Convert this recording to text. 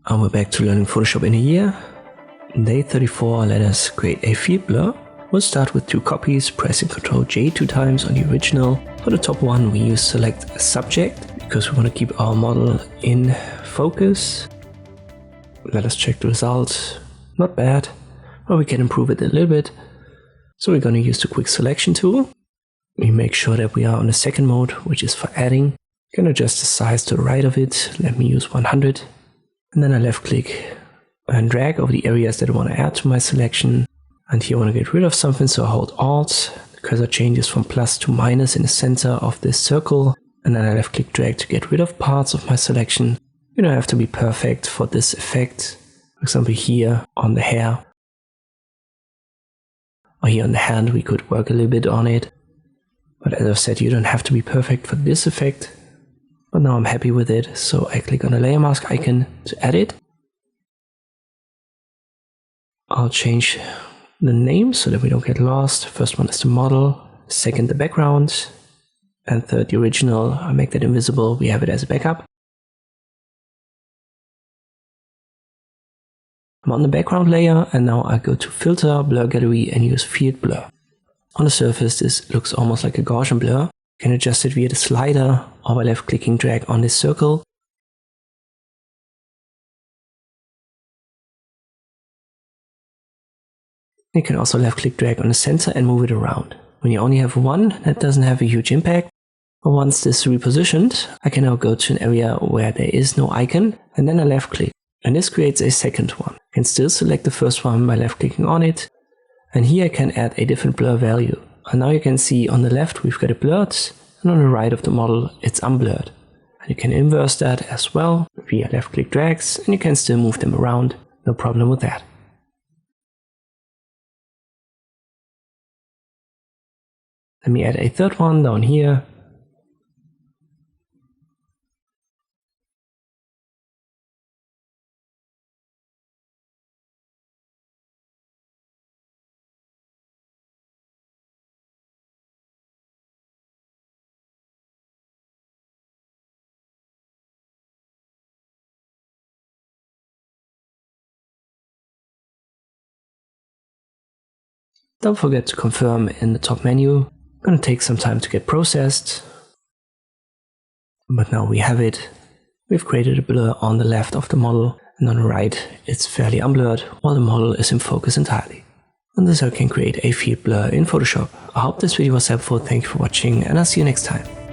And we're back to learning Photoshop in a year. Day 34, let us create a field blur. We'll start with 2 copies, pressing Ctrl J 2 times on the original. For the top one, we use select a subject because we want to keep our model in focus. Let us check the results. Not bad, but we can improve it a little bit. So we're going to use the quick selection tool. We make sure that we are on the second mode, which is for adding. You can adjust the size to the right of it. Let me use 100. And then I left click and drag over the areas that I want to add to my selection. And here I want to get rid of something, so I hold Alt. The cursor changes from plus to minus in the center of this circle. And then I left click drag to get rid of parts of my selection. You don't have to be perfect for this effect. For example, here on the hair. Or here on the hand, we could work a little bit on it. But as I've said, you don't have to be perfect for this effect. But now I'm happy with it, so I click on the layer mask icon to add it. I'll change the name so that we don't get lost. First one is the model, second the background, and third the original. I make that invisible, we have it as a backup. I'm on the background layer, and now I go to Filter, Blur Gallery, and use Field Blur. On the surface, this looks almost like a Gaussian blur. You can adjust it via the slider or by left clicking drag on this circle. You can also left click drag on the center and move it around. When you only have one, that doesn't have a huge impact. But once this is repositioned, I can now go to an area where there is no icon and then I left click. And this creates a second one. I can still select the first one by left clicking on it. And here I can add a different blur value. And now you can see on the left we've got it blurred, and on the right of the model it's unblurred. And you can inverse that as well via left click drags, and you can still move them around, no problem with that. Let me add a third one down here. Don't forget to confirm in the top menu. It's going to take some time to get processed. But now we have it. We've created a blur on the left of the model, and on the right it's fairly unblurred while the model is in focus entirely. And this is how you can create a field blur in Photoshop. I hope this video was helpful, thank you for watching, and I'll see you next time.